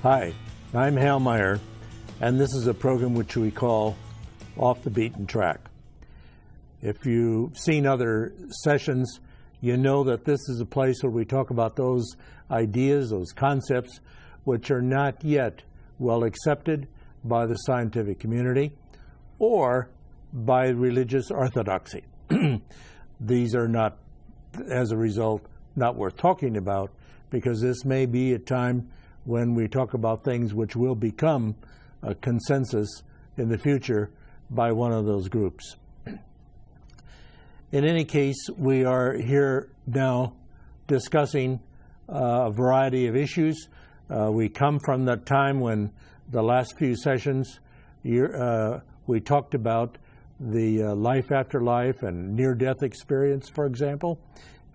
Hi, I'm HAL Meier, and this is a program which we call Off the Beaten Track. If you've seen other sessions, you know that this is a place where we talk about those ideas, those concepts, which are not yet well accepted by the scientific community or by religious orthodoxy. These are not, as a result, not worth talking about, because this may be a time when we talk about things which will become a consensus in the future by one of those groups. In any case, we are here now discussing a variety of issues. We come from that time when the last few sessions we talked about the life after life and near-death experience, for example,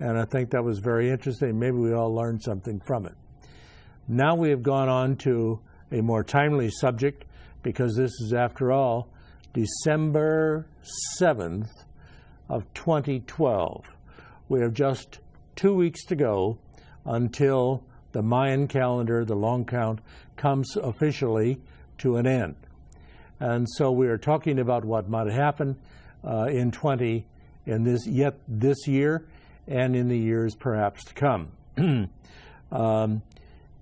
and I think that was very interesting. Maybe we all learned something from it. Now we have gone on to a more timely subject, because this is, after all, December 7th of 2012. We have just 2 weeks to go until the Mayan calendar, the long count, comes officially to an end. And so we are talking about what might happen in this year and in the years perhaps to come.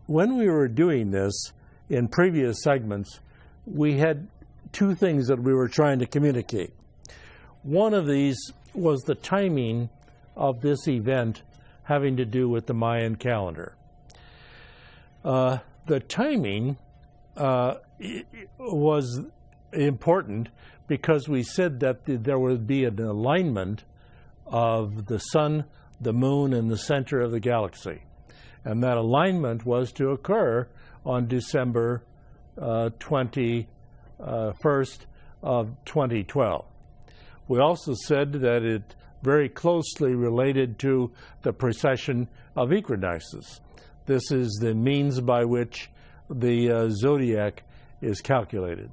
When we were doing this in previous segments, we had two things that we were trying to communicate. One of these was the timing of this event having to do with the Mayan calendar. The timing was important because we said that there would be an alignment of the sun, the moon, and the center of the galaxy. And that alignment was to occur on December 21st of 2012. We also said that it very closely related to the precession of equinoxes. This is the means by which the zodiac is calculated.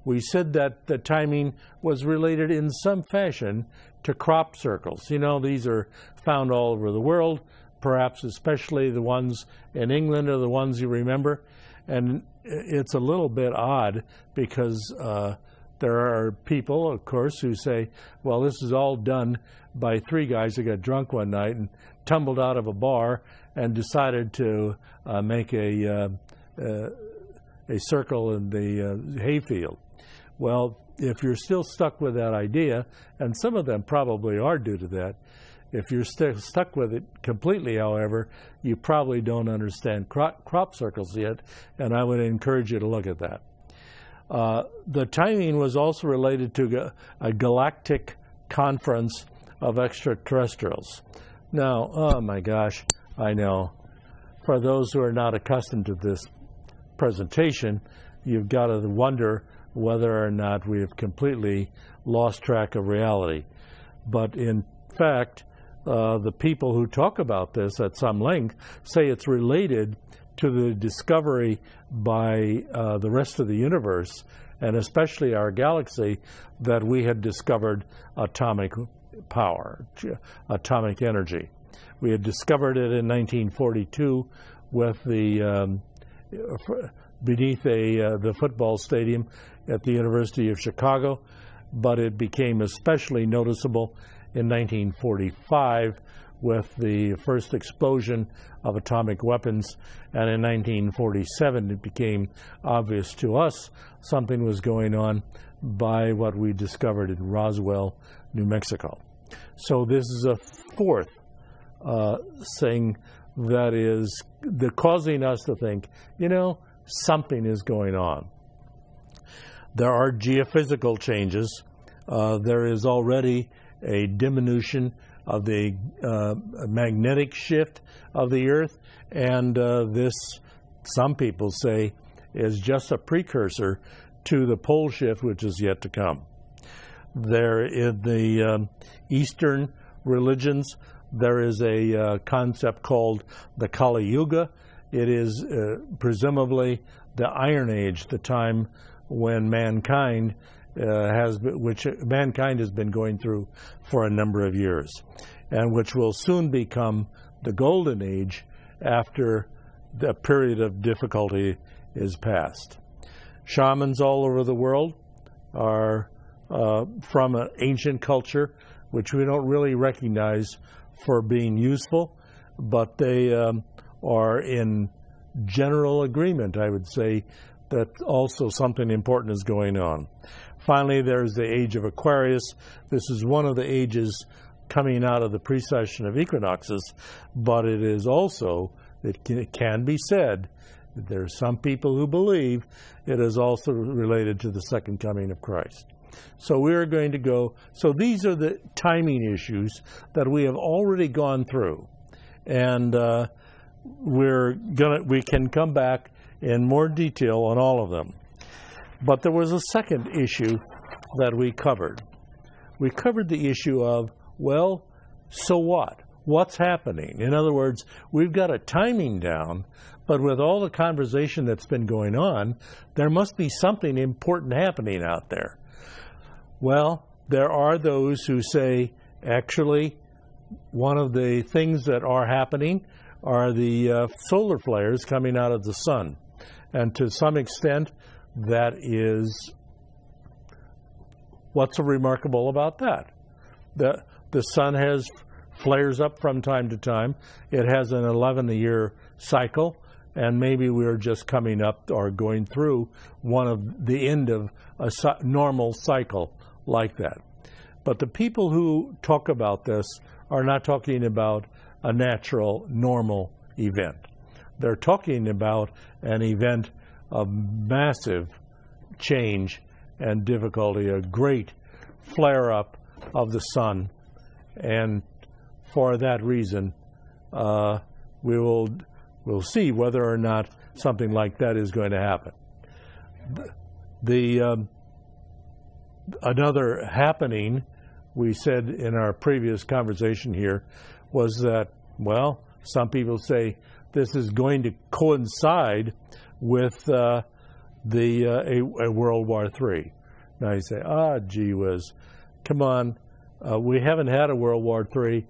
We said that the timing was related in some fashion to crop circles. You know, these are found all over the world, perhaps especially the ones in England are the ones you remember. And it's a little bit odd because there are people, of course, who say, well, this is all done by three guys who got drunk one night and tumbled out of a bar and decided to make a circle in the hayfield. Well, if you're still stuck with that idea, and some of them probably are due to that, if you're stuck with it completely, however, you probably don't understand crop circles yet, and I would encourage you to look at that. The timing was also related to a galactic conference of extraterrestrials. Now, oh my gosh, I know, for those who are not accustomed to this presentation, you've got to wonder whether or not we have completely lost track of reality. But in fact, the people who talk about this at some length say it's related to the discovery by the rest of the universe, and especially our galaxy, that we had discovered atomic power, atomic energy. We had discovered it in 1942 with beneath the football stadium at the University of Chicago, but it became especially noticeable in 1945 with the first explosion of atomic weapons, and in 1947 it became obvious to us something was going on by what we discovered in Roswell, New Mexico. So this is a fourth thing that is causing us to think, you know, something is going on. There are geophysical changes. There is already a diminution of the magnetic shift of the Earth, and this, some people say, is just a precursor to the pole shift, which is yet to come. There, in the Eastern religions, there is a concept called the Kali Yuga. It is presumably the Iron Age, the time when mankind has been going through for a number of years, and which will soon become the Golden Age after the period of difficulty is past. Shamans all over the world are from an ancient culture, which we don't really recognize for being useful, but they are in general agreement, I would say, that also something important is going on. Finally, there's the age of Aquarius. This is one of the ages coming out of the precession of equinoxes, but it is also, it can be said, that there are some people who believe it is also related to the second coming of Christ. So we're going to go, so these are the timing issues that we have already gone through. And we can come back in more detail on all of them. But there was a second issue that we covered. We covered the issue of, well, so what? What's happening? In other words, we've got a timing down, but with all the conversation that's been going on, there must be something important happening out there. Well, there are those who say, actually, one of the things that are happening are the solar flares coming out of the sun. And to some extent, that is, what's so remarkable about that? The sun has flares up from time to time. It has an 11-year cycle, and maybe we're just coming up or going through one of the end of a normal cycle like that. But the people who talk about this are not talking about a natural, normal event. They're talking about an event of massive change and difficulty, a great flare-up of the sun. And for that reason, we'll see whether or not something like that is going to happen. Another happening, we said in our previous conversation here, was that, well, some people say this is going to coincide with a World War III. Now you say, gee whiz, come on, we haven't had a World War III.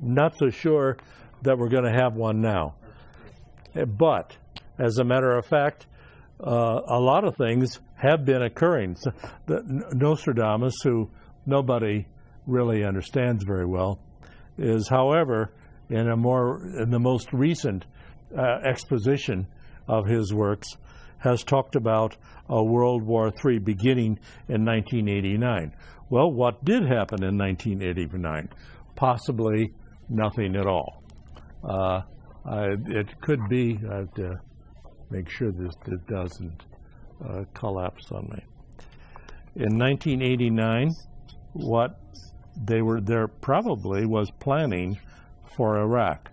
Not so sure that we're going to have one now. But, as a matter of fact, a lot of things have been occurring. So, Nostradamus, who nobody really understands very well, is, however, in the most recent exposition of his works, has talked about a World War III beginning in 1989. Well, what did happen in 1989? Possibly nothing at all. It could be, I have to make sure this doesn't collapse on me. In 1989, what there probably was planning for Iraq.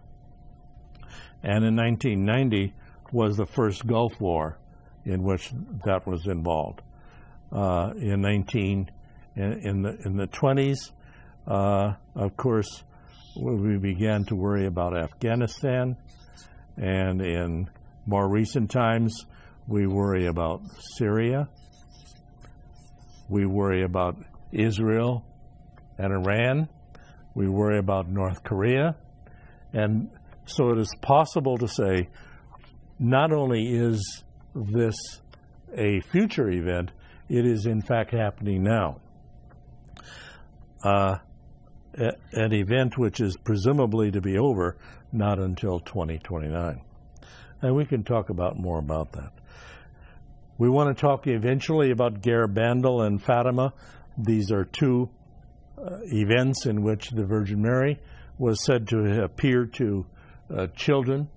And in 1990 was the first Gulf War in which that was involved. In the 20s, of course, we began to worry about Afghanistan, and in more recent times, we worry about Syria. We worry about Israel and Iran. We worry about North Korea. And so it is possible to say, not only is this a future event, it is in fact happening now. An event which is presumably to be over not until 2029. And we can talk more about that. We want to talk eventually about Garabandal and Fatima. These are two events in which the Virgin Mary was said to appear to children,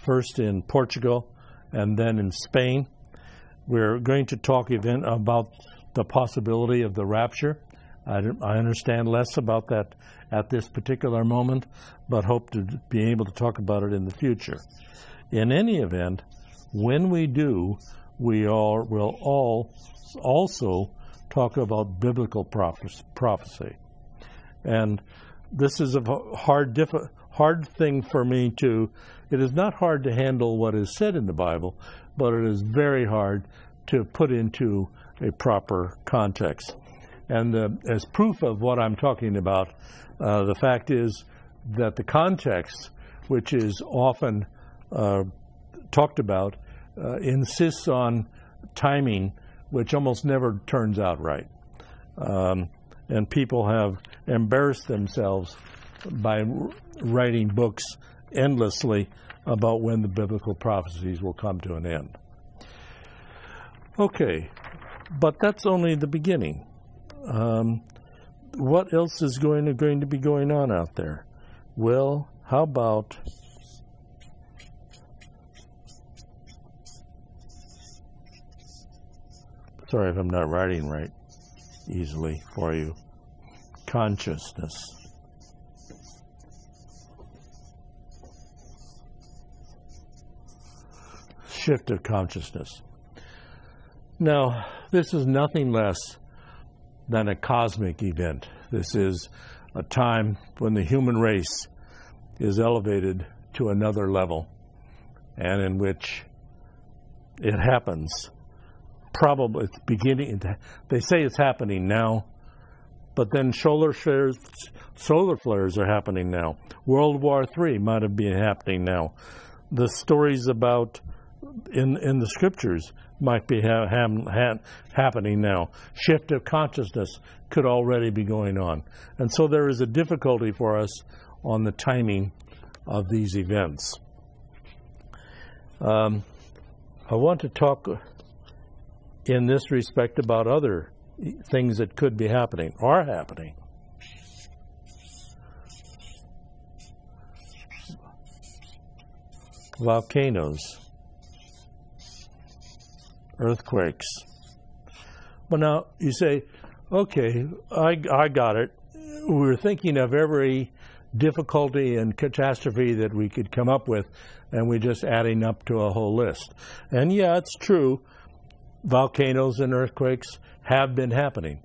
first in Portugal and then in Spain. We're going to talk about the possibility of the rapture. I understand less about that at this particular moment, but hope to be able to talk about it in the future. In any event, when we do, we will all also talk about biblical prophecy. And this is a hard thing for me to, it is not hard to handle what is said in the Bible, but it is very hard to put into a proper context. And as proof of what I'm talking about, the fact is that the context, which is often talked about insists on timing, which almost never turns out right. And people have embarrassed themselves by writing books endlessly about when the biblical prophecies will come to an end. Okay, but that's only the beginning. What else is going to be going on out there? Well, how about sorry if I'm not writing right easily for you. Consciousness. Shift of consciousness. Now, this is nothing less than a cosmic event. This is a time when the human race is elevated to another level, and in which it happens. Probably it's beginning. They say it's happening now, but then solar flares are happening now. World War III might have been happening now. The stories about in the scriptures might be happening now. Shift of consciousness could already be going on, and so there is a difficulty for us on the timing of these events. I want to talk in this respect about other things that could be happening, are happening. Volcanoes, earthquakes. Well, now you say, okay, I got it. We're thinking of every difficulty and catastrophe that we could come up with, and we're just adding up to a whole list. And yeah, it's true. Volcanoes and earthquakes have been happening,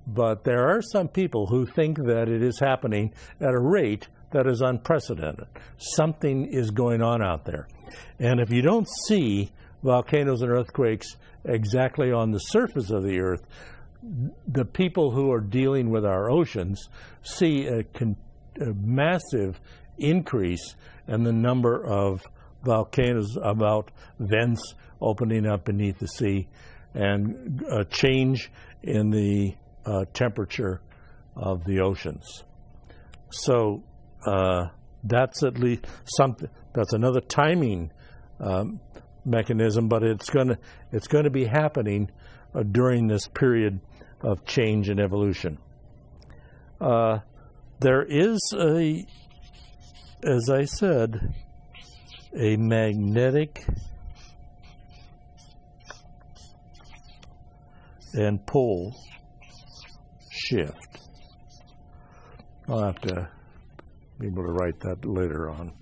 but there are some people who think that it is happening at a rate that is unprecedented. Something is going on out there, and if you don't see volcanoes and earthquakes exactly on the surface of the earth, the people who are dealing with our oceans see a massive increase in the number of volcanoes, about vents opening up beneath the sea, and a change in the temperature of the oceans. So that's at least something. That's another timing mechanism, but it's going to be happening during this period of change and evolution. There is as I said, a magnetic and pole shift. I'll have to be able to write that later on.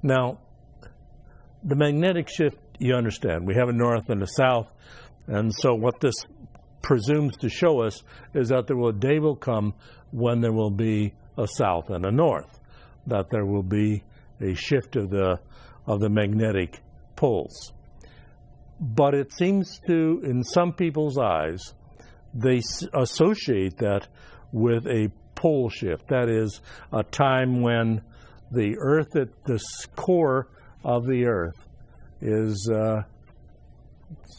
Now, the magnetic shift, you understand, we have a north and a south, and so what this presumes to show us is that a day will come when there will be a south and a north, that there will be a shift of the magnetic poles. But it seems to, in some people's eyes, they associate that with a pole shift. That is, a time when the earth, at the core of the earth, is, let's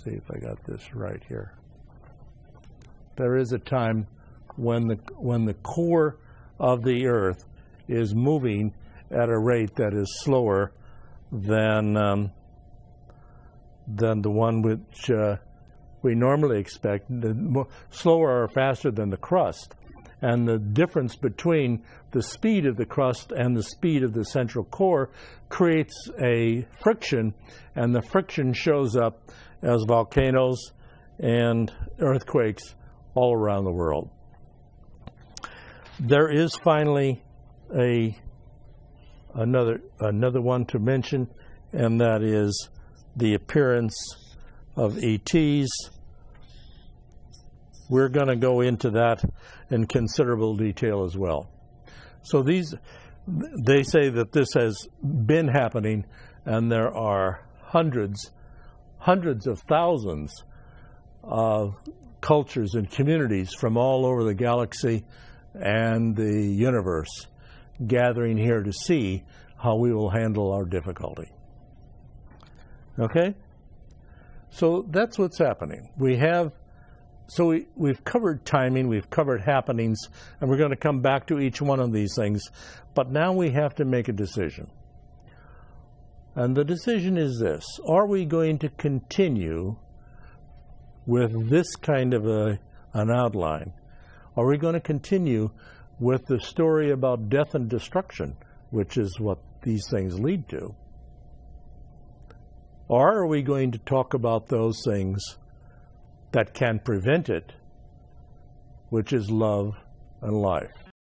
see if I got this right here. There is a time when the core of the earth is moving at a rate that is slower than the one which we normally expect, slower or faster than the crust. And the difference between the speed of the crust and the speed of the central core creates a friction, and the friction shows up as volcanoes and earthquakes all around the world. There is finally another one to mention, and that is the appearance of ETs. We're going to go into that in considerable detail as well. So they say that this has been happening, and there are hundreds of thousands of cultures and communities from all over the galaxy and the universe gathering here to see how we will handle our difficulty. Okay? So that's what's happening. We've covered timing, we've covered happenings, and we're going to come back to each one of these things. But now we have to make a decision. And the decision is this: are we going to continue with this kind of an outline? Are we going to continue with the story about death and destruction, which is what these things lead to? Or are we going to talk about those things that can prevent it, which is love and life?